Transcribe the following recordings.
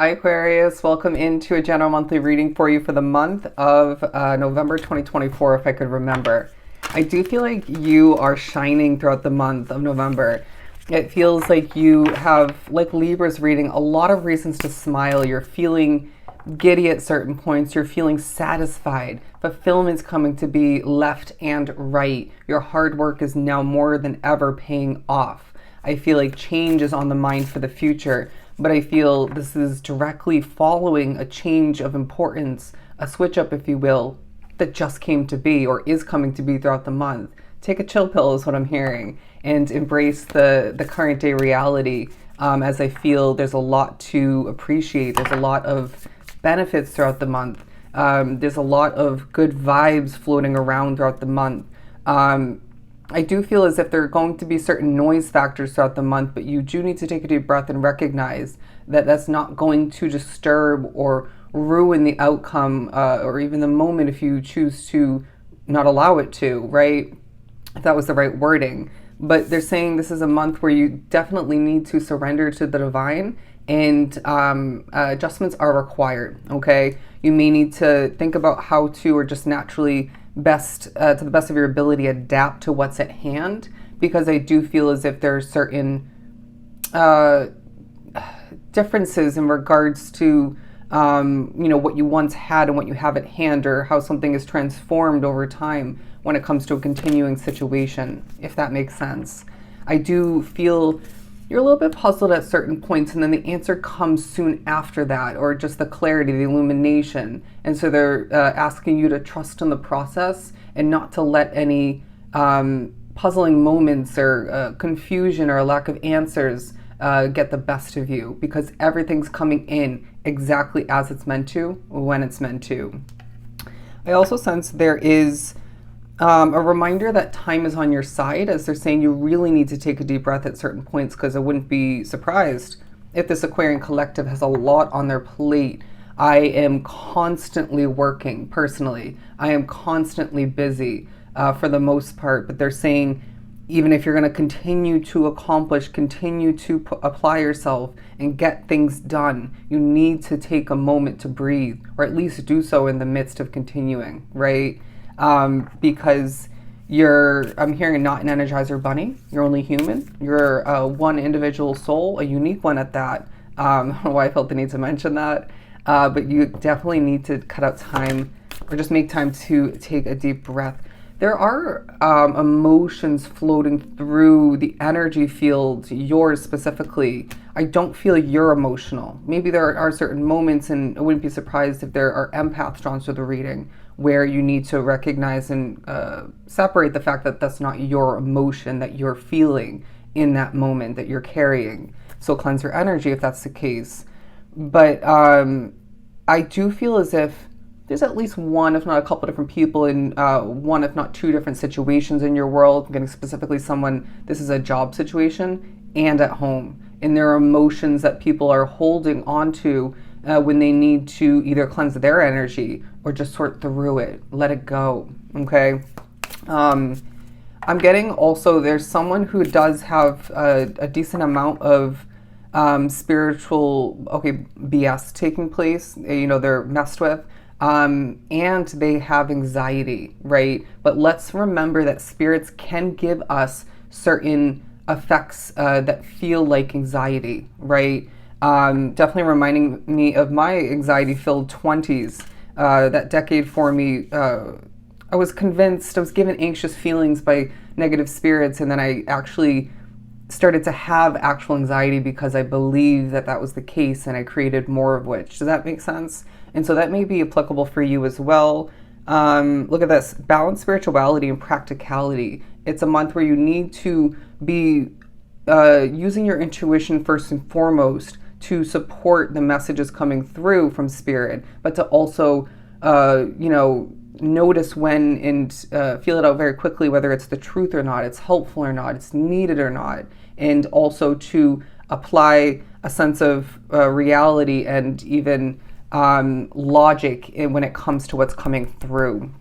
Hi Aquarius, welcome into a general monthly reading for you for the month of November 2024, if I could remember. I do feel like you are shining throughout the month of November. It feels like you have, like Libra's reading, a lot of reasons to smile. You're feeling giddy at certain points. You're feeling satisfied. Fulfillment's coming to be left and right. Your hard work is now more than ever paying off. I feel like change is on the mind for the future, but I feel this is directly following a change of importance, a switch up, if you will, that just came to be or is coming to be throughout the month. Take a chill pill is what I'm hearing, and embrace the current day reality, as I feel there's a lot to appreciate. There's a lot of benefits throughout the month. There's a lot of good vibes floating around throughout the month. I do feel as if there are going to be certain noise factors throughout the month, but you do need to take a deep breath and recognize that that's not going to disturb or ruin the outcome, or even the moment if you choose to not allow it to, right? If that was the right wording. But they're saying this is a month where you definitely need to surrender to the divine, and adjustments are required, okay? You may need to think about how to, or just naturally, to the best of your ability, adapt to what's at hand, because I do feel as if there are certain differences in regards to what you once had and what you have at hand, or how something is transformed over time when it comes to a continuing situation, if that makes sense. I do feel you're a little bit puzzled at certain points, and then the answer comes soon after that, or just the clarity, the illumination. And so they're asking you to trust in the process and not to let any puzzling moments or confusion or a lack of answers get the best of you, because everything's coming in exactly as it's meant to, when it's meant to. I also sense there is a reminder that time is on your side, as they're saying you really need to take a deep breath at certain points, because I wouldn't be surprised if this Aquarian collective has a lot on their plate. I am constantly working personally. I am constantly busy for the most part, but they're saying even if you're going to continue to accomplish, continue to apply yourself and get things done, you need to take a moment to breathe, or at least do so in the midst of continuing, right? Because I'm hearing not an Energizer bunny. You're only human. You're one individual soul, a unique one at that. I don't know why I felt the need to mention that. But you definitely need to cut out time, or just make time to take a deep breath. There are emotions floating through the energy field, yours specifically. I don't feel you're emotional. Maybe there are certain moments, and I wouldn't be surprised if there are empaths drawn to the reading, where you need to recognize and separate the fact that that's not your emotion that you're feeling in that moment, that you're carrying. So cleanse your energy if that's the case. But I do feel as if there's at least one, if not a couple different people in one, if not two different situations in your world. I'm getting specifically someone, this is a job situation and at home. And there are emotions that people are holding onto when they need to either cleanse their energy or just sort through it, let it go, okay? I'm getting also, there's someone who does have a decent amount of spiritual, BS taking place. They're messed with. And they have anxiety, right? But let's remember that spirits can give us certain effects that feel like anxiety, right? Definitely reminding me of my anxiety-filled 20s. That decade for me, I was convinced, I was given anxious feelings by negative spirits, and then I actually started to have actual anxiety because I believed that that was the case, and I created more of which. Does that make sense? And so that may be applicable for you as well. Look at this, balance spirituality and practicality. It's a month where you need to be using your intuition first and foremost to support the messages coming through from spirit, but to also, notice when and feel it out very quickly, whether it's the truth or not, it's helpful or not, it's needed or not, and also to apply a sense of reality and even logic when it comes to what's coming through.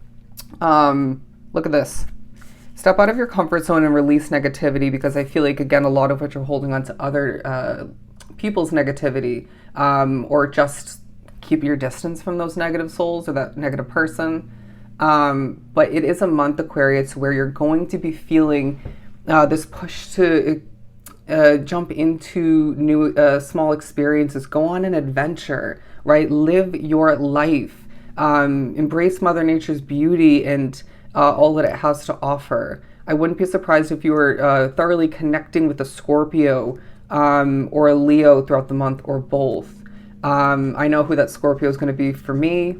Look at this. Step out of your comfort zone and release negativity, because I feel like, again, a lot of what you're holding on to other people's negativity. or just keep your distance from those negative souls or that negative person. But it is a month, Aquarius, where you're going to be feeling this push to jump into new small experiences, go on an adventure, right? Live your life, embrace Mother Nature's beauty and all that it has to offer. I wouldn't be surprised if you were thoroughly connecting with a Scorpio or a Leo throughout the month, or both. I know who that Scorpio is going to be for me,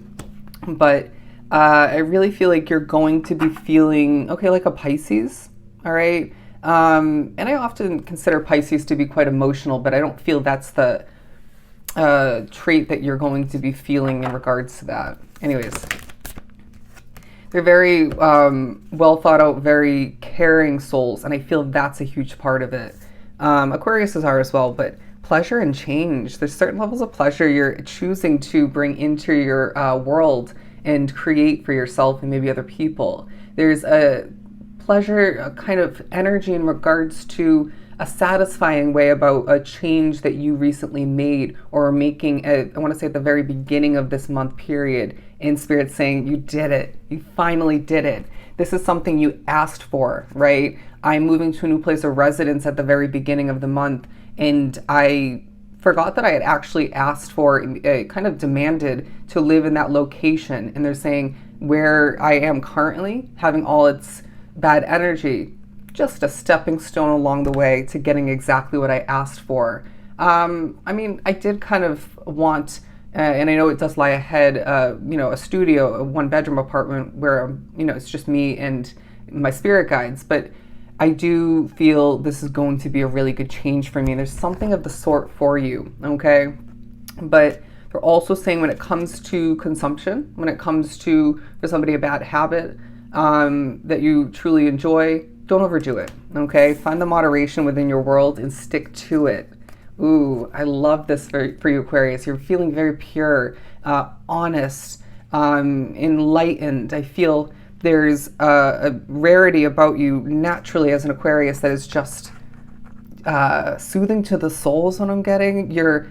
but I really feel like you're going to be feeling, okay, like a Pisces, all right? And I often consider Pisces to be quite emotional, but I don't feel that's the trait that you're going to be feeling in regards to that. Anyways, they're very well thought out, very caring souls, and I feel that's a huge part of it. Aquariuses are as well, but pleasure and change. There's certain levels of pleasure you're choosing to bring into your world and create for yourself and maybe other people. There's a pleasure, a kind of energy in regards to a satisfying way about a change that you recently made or making, I want to say at the very beginning of this month period, in spirit saying, you did it. You finally did it. This is something you asked for, right? I'm moving to a new place of residence at the very beginning of the month, and I forgot that I had actually asked for, kind of demanded to live in that location. And they're saying where I am currently, having all its bad energy, just a stepping stone along the way to getting exactly what I asked for. I mean, I did kind of want, and I know it does lie ahead, a studio, a 1-bedroom apartment where, it's just me and my spirit guides, but I do feel this is going to be a really good change for me. There's something of the sort for you, okay? But they're also saying when it comes to consumption, when it comes to, for somebody, a bad habit that you truly enjoy, don't overdo it, okay? Find the moderation within your world and stick to it. Ooh, I love this for you, Aquarius. You're feeling very pure, honest, enlightened. I feel there's a rarity about you naturally as an Aquarius that is just soothing to the soul is what I'm getting. You're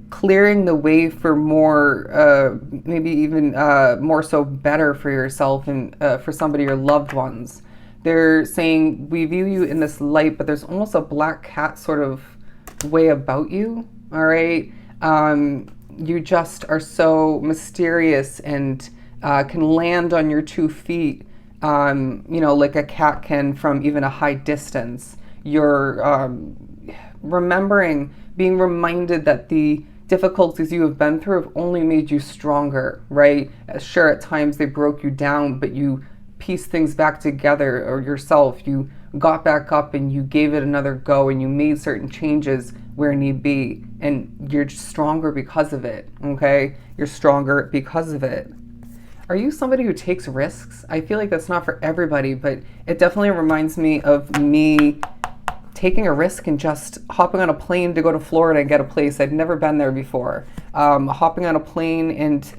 clearing the way for more, maybe even more so better for yourself and for somebody, your loved ones. They're saying, we view you in this light, but there's almost a black cat sort of way about you, all right? You just are so mysterious and can land on your 2 feet, like a cat can from even a high distance. You're being reminded that the difficulties you have been through have only made you stronger, right? Sure, at times they broke you down, but you pieced things back together, or yourself, you got back up and you gave it another go and you made certain changes where need be, and you're stronger because of it, okay? You're stronger because of it. Are you somebody who takes risks? I feel like that's not for everybody, but it definitely reminds me of me taking a risk and just hopping on a plane to go to Florida and get a place. I'd never been there before. Hopping on a plane and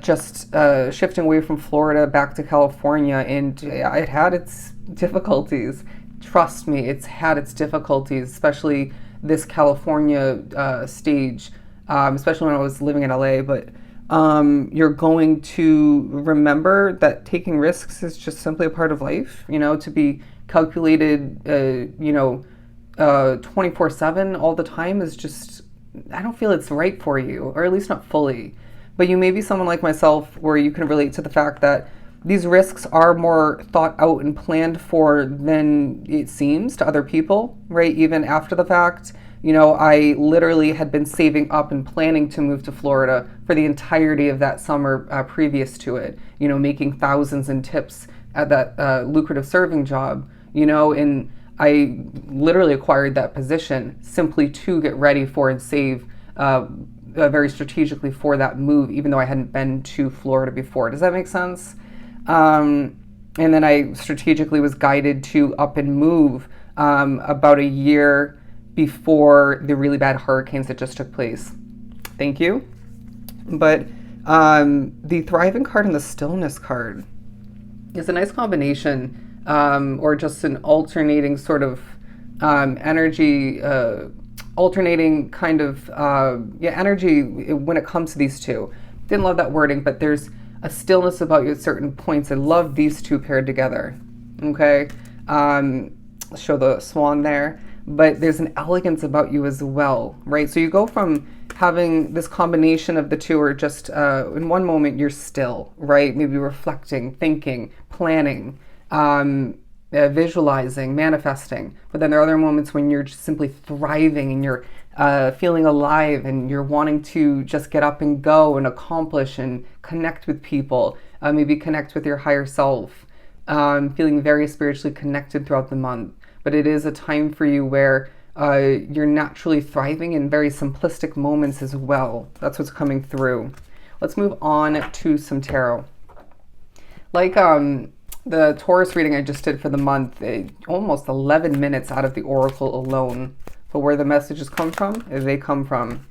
just shifting away from Florida back to California, and it had its difficulties. Trust me, it's had its difficulties, especially this California stage, especially when I was living in LA, but you're going to remember that taking risks is just simply a part of life, to be calculated, 24/7 all the time is just, I don't feel it's right for you, or at least not fully. But you may be someone like myself where you can relate to the fact that these risks are more thought out and planned for than it seems to other people, right? Even after the fact, I literally had been saving up and planning to move to Florida for the entirety of that summer previous to it, making thousands in tips at that lucrative serving job, and I literally acquired that position simply to get ready for and save very strategically for that move, even though I hadn't been to Florida before. Does that make sense? And then I strategically was guided to up and move about a year before the really bad hurricanes that just took place. Thank you. But the Thriving card and the Stillness card is a nice combination, or just an alternating sort of energy alternating kind of energy when it comes to these two. Didn't love that wording, but there's a stillness about you at certain points. I love these two paired together. Okay, show the swan there, but there's an elegance about you as well, right? So you go from having this combination of the two, or just in one moment you're still, right? Maybe reflecting, thinking, planning, visualizing, manifesting. But then there are other moments when you're just simply thriving and you're feeling alive and you're wanting to just get up and go and accomplish and connect with people, maybe connect with your higher self, feeling very spiritually connected throughout the month. But it is a time for you where you're naturally thriving in very simplistic moments as well. That's what's coming through. Let's move on to some tarot. Like the Taurus reading I just did for the month, almost 11 minutes out of the oracle alone. But where the messages come from, they come from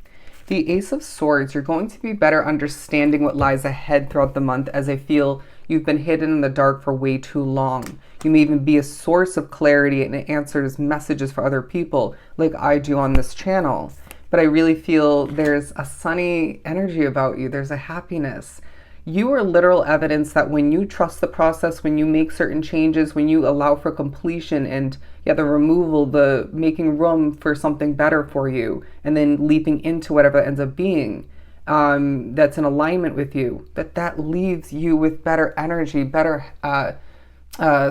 the Ace of Swords. You're going to be better understanding what lies ahead throughout the month, as I feel you've been hidden in the dark for way too long. You may even be a source of clarity and answers messages for other people, like I do on this channel. But I really feel there's a sunny energy about you. There's a happiness. You are literal evidence that when you trust the process, when you make certain changes, when you allow for completion and the removal, the making room for something better for you, and then leaping into whatever that ends up being, that's in alignment with you, that leaves you with better energy, better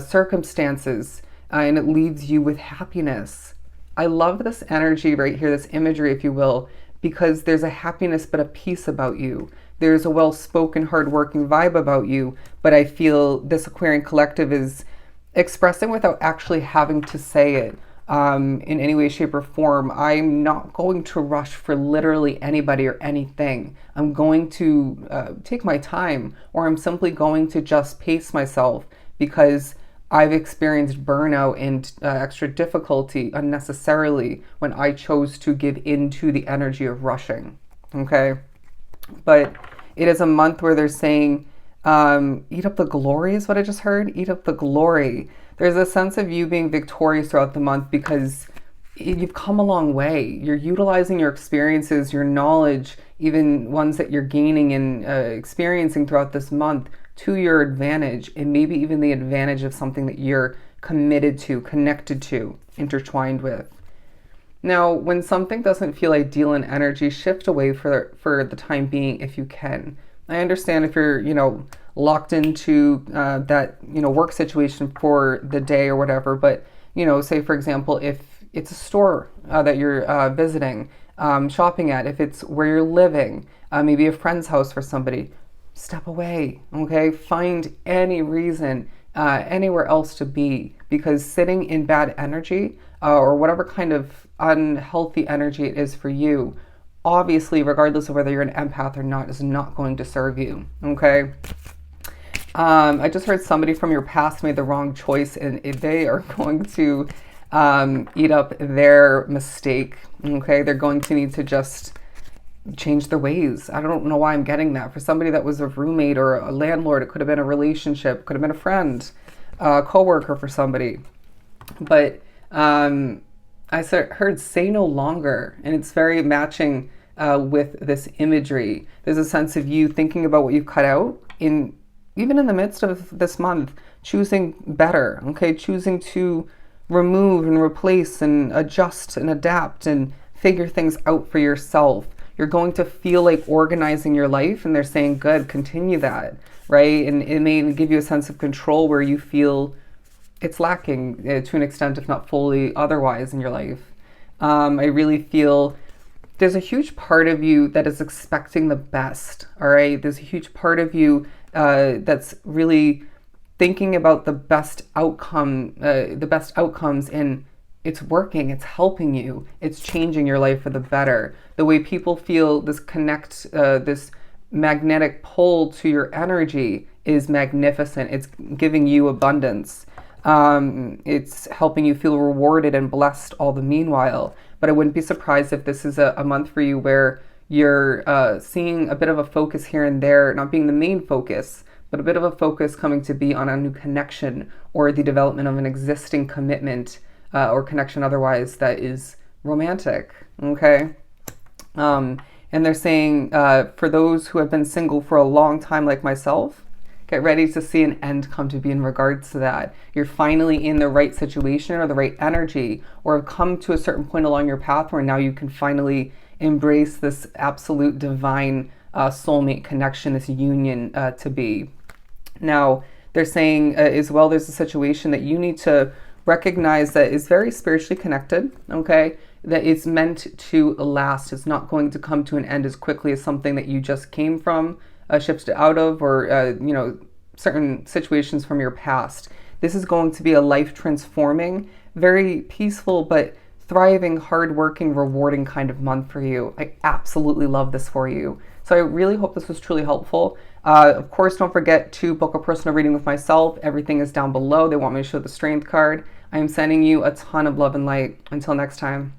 circumstances, and it leaves you with happiness. I love this energy right here, this imagery, if you will, because there's a happiness but a peace about you. There's a well-spoken, hard-working vibe about you, but I feel this Aquarian collective is expressing without actually having to say it in any way, shape, or form. I'm not going to rush for literally anybody or anything. I'm going to take my time, or I'm simply going to just pace myself, because I've experienced burnout and extra difficulty unnecessarily when I chose to give into the energy of rushing. Okay? But it is a month where they're saying, eat up the glory is what I just heard. Eat up the glory. There's a sense of you being victorious throughout the month because you've come a long way. You're utilizing your experiences, your knowledge, even ones that you're gaining and experiencing throughout this month to your advantage, and maybe even the advantage of something that you're committed to, connected to, intertwined with. Now, when something doesn't feel ideal in energy, shift away for the time being if you can. I understand if you're, locked into that, work situation for the day or whatever, but, say for example, if it's a store that you're visiting, shopping at, if it's where you're living, maybe a friend's house for somebody, step away, okay? Find any reason, anywhere else to be, because sitting in bad energy or whatever kind of unhealthy energy it is for you, obviously, regardless of whether you're an empath or not, is not going to serve you, okay? I just heard somebody from your past made the wrong choice, and they are going to eat up their mistake, okay? They're going to need to just change their ways. I don't know why I'm getting that. For somebody that was a roommate or a landlord, it could have been a relationship, could have been a friend, a coworker for somebody. But I heard say no longer, and it's very matching with this imagery. There's a sense of you thinking about what you've cut out, even in the midst of this month, choosing better, okay? Choosing to remove and replace and adjust and adapt and figure things out for yourself. You're going to feel like organizing your life, and they're saying, good, continue that, right? And it may give you a sense of control where you feel it's lacking to an extent, if not fully otherwise in your life. I really feel there's a huge part of you that is expecting the best, all right? There's a huge part of you that's really thinking about the best outcomes, and it's working, it's helping you, it's changing your life for the better. The way people feel this this magnetic pull to your energy is magnificent. It's giving you abundance. It's helping you feel rewarded and blessed all the meanwhile. But I wouldn't be surprised if this is a month for you where you're seeing a bit of a focus here and there, not being the main focus, but a bit of a focus coming to be on a new connection or the development of an existing commitment or connection otherwise that is romantic. Okay. And they're saying for those who have been single for a long time, like myself, get ready to see an end come to be in regards to that. You're finally in the right situation or the right energy, or have come to a certain point along your path where now you can finally embrace this absolute divine soulmate connection, this union to be. Now, they're saying as well, there's a situation that you need to recognize that is very spiritually connected, okay? That it's meant to last. It's not going to come to an end as quickly as something that you just came from, shifted out of, or, certain situations from your past. This is going to be a life transforming, very peaceful, but thriving, hardworking, rewarding kind of month for you. I absolutely love this for you. So I really hope this was truly helpful. Of course, don't forget to book a personal reading with myself. Everything is down below. They want me to show the strength card. I am sending you a ton of love and light. Until next time.